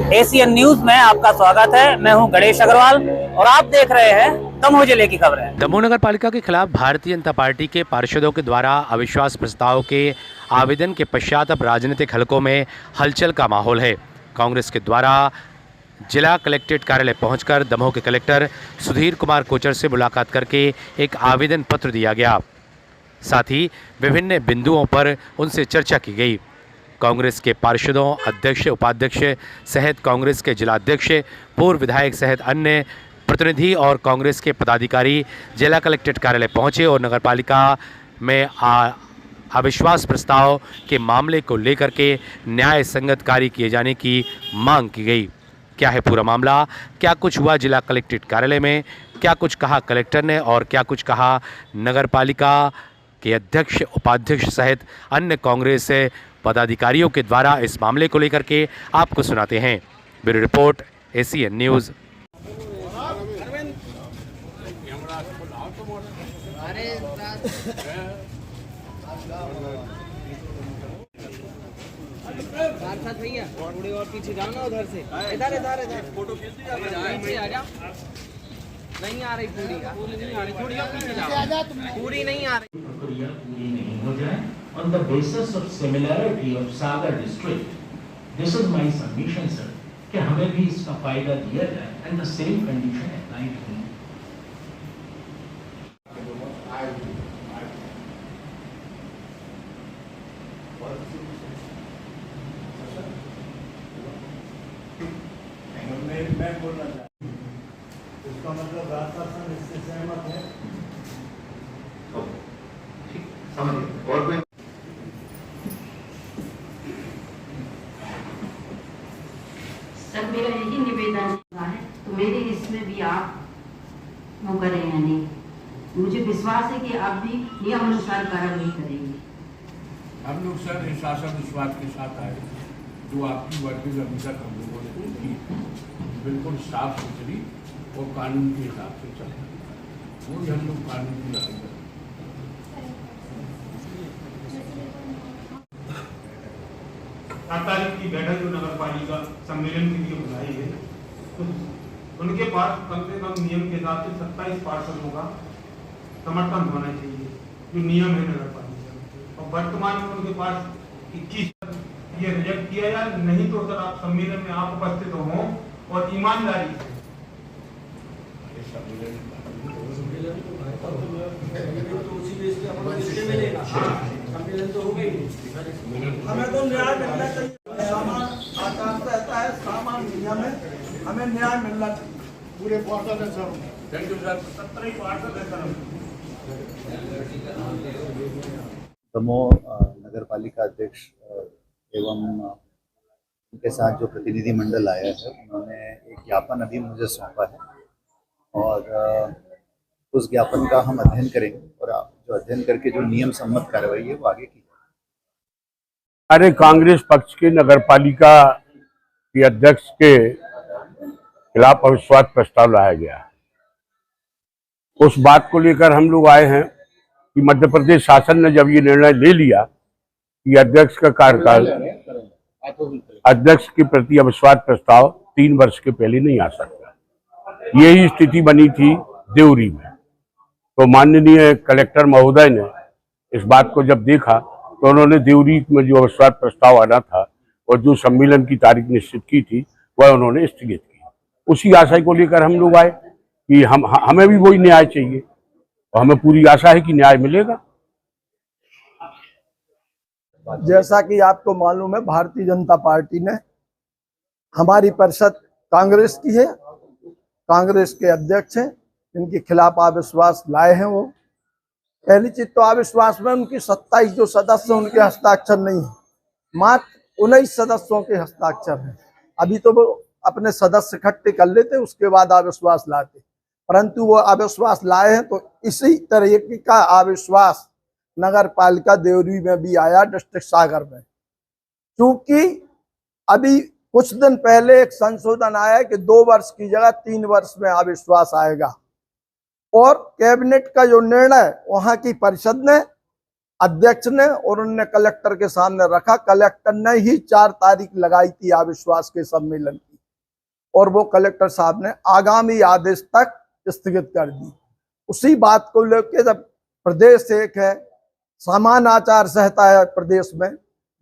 ACN news में आपका स्वागत है। मैं हूं गणेश अग्रवाल और आप देख रहे हैं दमोह जिले की खबरें। दमोह नगर पालिका के खिलाफ भारतीय जनता पार्टी के पार्षदों के द्वारा अविश्वास प्रस्ताव के आवेदन के पश्चात अब राजनीतिक हलकों में हलचल का माहौल है। कांग्रेस के द्वारा जिला कलेक्ट्रेट कार्यालय पहुंचकर दमोह के कलेक्टर सुधीर कुमार कोचर से मुलाकात करके एक आवेदन पत्र दिया गया। साथ ही विभिन्न बिंदुओं पर उनसे चर्चा की गई। कांग्रेस के पार्षदों, अध्यक्ष, उपाध्यक्ष सहित कांग्रेस के जिलाध्यक्ष, पूर्व विधायक सहित अन्य प्रतिनिधि और कांग्रेस के पदाधिकारी जिला कलेक्ट्रेट कार्यालय पहुंचे और नगरपालिका में अविश्वास प्रस्ताव के मामले को लेकर के न्याय संगत कार्य किए जाने की मांग की गई। क्या है पूरा मामला, क्या कुछ हुआ जिला कलेक्ट्रेट कार्यालय में, क्या कुछ कहा कलेक्टर ने और क्या कुछ कहा नगरपालिका के अध्यक्ष, उपाध्यक्ष सहित अन्य कांग्रेस पदाधिकारियों के द्वारा, इस मामले को लेकर के आपको सुनाते हैं। Bureau report, ACN news. भैया थोड़ी और पीछे जाओ ना, उधर से इधर इधर इधर फोटो खींच पीछे आ जा। नहीं आ रही पूरी, नहीं आ रही, थोड़ी और पीछे जाओ, पूरी नहीं आ रही। प्रक्रिया पूरी नहीं हो जाए on the basis of similarity of Sagar district. This is my submission, sir, कि हमें भी इसका फायदा दिया जाए and the same condition apply to me. मैं बोलना चाहता हूँ, इसका मतलब राज्य शासन इससे सहमत है। और कोई सर, मेरा यही निवेदन है तो मेरे इसमें भी आप वो करें या नहीं। मुझे विश्वास है कि आप भी नियम अनुसार कार्रवाई करेंगे। हम लोग सर शासन विश्वास के साथ आए, जो आपकी वर्किंग अभी तक हम लोगों ने की बिल्कुल साफ सुथरी और कानून के हिसाब से चल रही है, वो हम लोग कानून की लड़ाई करें। 8 तारीख की बैठक जो नगर पालिका सम्मेलन के लिए बुलाई है, तो उनके पास कम से कम नियम के हिसाब से 27 पार्षदों का समर्थन होना चाहिए, जो नियम है नगर पालिका। और वर्तमान में उनके पास 21, ये रिजेक्ट किया जाए, नहीं तो सर आप सम्मेलन में आप उपस्थित हों और ईमानदारी से हमें तो न्याय मिलना चाहिए। सामान आचार रहता है, सामान नियम है, हमें न्याय मिलना चाहिए। पूरे पार्षद है सर, थैंक यू सर, 17 पार्षद है सर। दमोह नगर पालिका अध्यक्ष एवं उनके साथ जो प्रतिनिधि मंडल आया है, उन्होंने एक ज्ञापन अभी मुझे सौंपा है और उस ज्ञापन का हम अध्ययन करेंगे और जो अध्ययन करके जो नियम सम्मत कार्रवाई है वो आगे की। अरे कांग्रेस पक्ष के नगर पालिका के अध्यक्ष के खिलाफ अविश्वास प्रस्ताव लाया गया है। उस बात को लेकर हम लोग आए हैं कि मध्य प्रदेश शासन ने जब ये निर्णय ले लिया कि अध्यक्ष का कार्यकाल, अध्यक्ष के प्रति अविश्वास प्रस्ताव 3 वर्ष के पहले नहीं आ सकता, यही स्थिति बनी थी देवरी में। तो माननीय कलेक्टर महोदय ने इस बात को जब देखा तो उन्होंने देवरी में जो अविश्वास प्रस्ताव आना था और जो सम्मेलन की तारीख निश्चित की थी वह उन्होंने स्थगित की। उसी आशय को लेकर हम लोग आए कि हमें भी वही न्याय चाहिए और हमें पूरी आशा है कि न्याय मिलेगा। जैसा कि आपको मालूम है, भारतीय जनता पार्टी ने, हमारी परिषद कांग्रेस की है, कांग्रेस के अध्यक्ष हैं, इनके खिलाफ अविश्वास लाए हैं। वो पहली चीज तो अविश्वास में उनकी 27 जो सदस्य उनके हस्ताक्षर नहीं है, मात्र 19 सदस्यों के हस्ताक्षर हैं। अभी तो वो अपने सदस्य इकट्ठे कर लेते, उसके बाद अविश्वास लाते, परंतु वो अविश्वास लाए हैं। तो इसी तरीके का अविश्वास नगर पालिका देवरी में भी आया, डिस्ट्रिक्ट सागर में। क्योंकि अभी कुछ दिन पहले एक संशोधन आया कि 2 वर्ष की जगह 3 वर्ष में अविश्वास आएगा, और कैबिनेट का जो निर्णय वहां की परिषद ने, अध्यक्ष ने और उन्होंने कलेक्टर के सामने रखा। कलेक्टर ने ही 4 तारीख लगाई थी अविश्वास के सम्मेलन की। और वो कलेक्टर साहब ने आगामी आदेश तक स्थगित कर दी। उसी बात को लेकर जब प्रदेश एक है, समान आचार संहिता है प्रदेश में,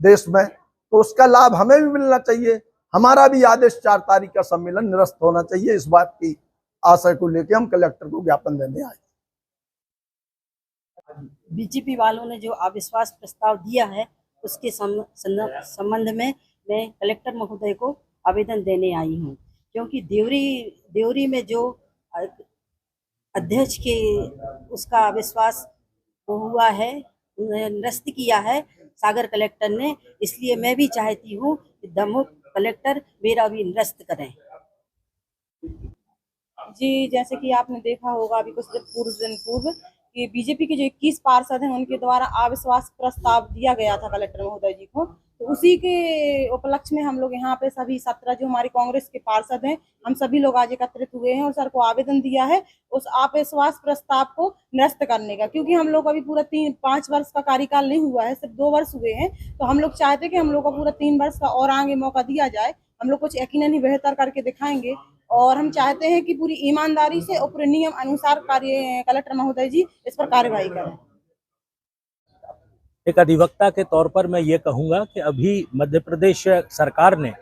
देश में, तो उसका लाभ हमें भी मिलना चाहिए। हमारा भी आदेश 4 तारीख का सम्मेलन निरस्त होना चाहिए। इस बात की आशय को लेकर हम कलेक्टर को ज्ञापन देने आए। बीजेपी वालों ने जो अविश्वास प्रस्ताव दिया है उसके संबंध में मैं कलेक्टर महोदय को आवेदन देने आई हूँ, क्योंकि देवरी में जो अध्यक्ष के उसका अविश्वास हुआ है, निरस्त किया है सागर कलेक्टर ने, इसलिए मैं भी चाहती हूँ कि दमोह कलेक्टर मेरा भी निरस्त करें। जी, जैसे कि आपने देखा होगा अभी कुछ दिन पूर्व कि बीजेपी के जो 21 पार्षद हैं उनके द्वारा अविश्वास प्रस्ताव दिया गया था कलेक्टर महोदय जी को, तो उसी के उपलक्ष्य में हम लोग यहाँ पे सभी 17 जो हमारे कांग्रेस के पार्षद हैं, हम सभी लोग आज एकत्रित हुए हैं और सर को आवेदन दिया है उस अविश्वास प्रस्ताव को निरस्त करने का, क्योंकि हम लोग अभी पूरा 5 वर्ष का कार्यकाल नहीं हुआ है, सिर्फ 2 वर्ष हुए हैं। तो हम लोग चाहते हैं कि हम लोग को पूरा 3 वर्ष का और आगे मौका दिया जाए। हम लोग कुछ यकीनन ही बेहतर करके दिखाएंगे और हम चाहते हैं कि पूरी ईमानदारी से और पूरे नियम अनुसार कलेक्टर महोदय जी इस पर कार्यवाही करें। एक अधिवक्ता के तौर पर मैं ये कहूँगा कि अभी मध्य प्रदेश सरकार ने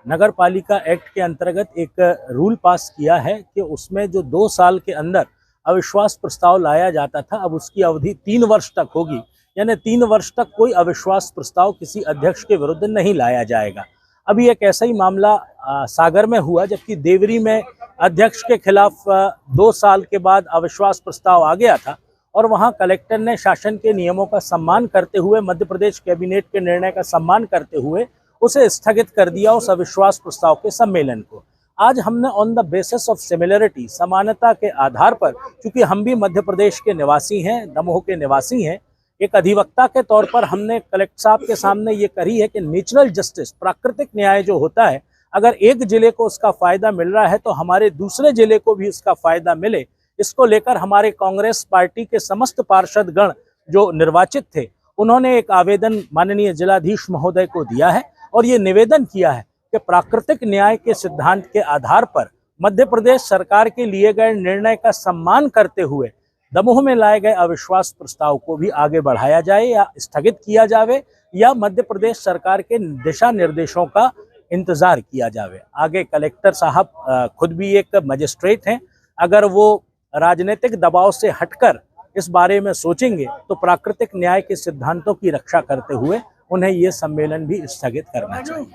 नगर पालिका एक्ट के अंतर्गत एक रूल पास किया है कि उसमें जो 2 साल के अंदर अविश्वास प्रस्ताव लाया जाता था, अब उसकी अवधि 3 वर्ष तक होगी, यानी 3 वर्ष तक कोई अविश्वास प्रस्ताव किसी अध्यक्ष के विरुद्ध नहीं लाया जाएगा। अभी एक ऐसा ही मामला सागर में हुआ, जबकि देवरी में अध्यक्ष के खिलाफ 2 साल के बाद अविश्वास प्रस्ताव आ गया था और वहां कलेक्टर ने शासन के नियमों का सम्मान करते हुए, मध्य प्रदेश कैबिनेट के निर्णय का सम्मान करते हुए उसे स्थगित कर दिया, उस अविश्वास प्रस्ताव के सम्मेलन को। आज हमने on the basis of similarity, समानता के आधार पर, क्योंकि हम भी मध्य प्रदेश के निवासी हैं, दमोह के निवासी हैं, एक अधिवक्ता के तौर पर हमने कलेक्टर साहब के सामने ये करी है कि नेचुरल जस्टिस, प्राकृतिक न्याय जो होता है, अगर एक जिले को उसका फायदा मिल रहा है तो हमारे दूसरे जिले को भी इसका फायदा मिले। इसको लेकर हमारे कांग्रेस पार्टी के समस्त पार्षदगण जो निर्वाचित थे, उन्होंने एक आवेदन माननीय जिलाधीश महोदय को दिया है और ये निवेदन किया है कि प्राकृतिक न्याय के सिद्धांत के आधार पर मध्य प्रदेश सरकार के लिए गए निर्णय का सम्मान करते हुए दमोह में लाए गए अविश्वास प्रस्ताव को भी आगे बढ़ाया जाए या स्थगित किया जावे, या मध्य प्रदेश सरकार के दिशा निर्देशों का इंतजार किया जावे। आगे कलेक्टर साहब खुद भी एक मजिस्ट्रेट हैं, अगर वो राजनीतिक दबाव से हटकर इस बारे में सोचेंगे तो प्राकृतिक न्याय के सिद्धांतों की रक्षा करते हुए उन्हें ये सम्मेलन भी स्थगित करना चाहिए।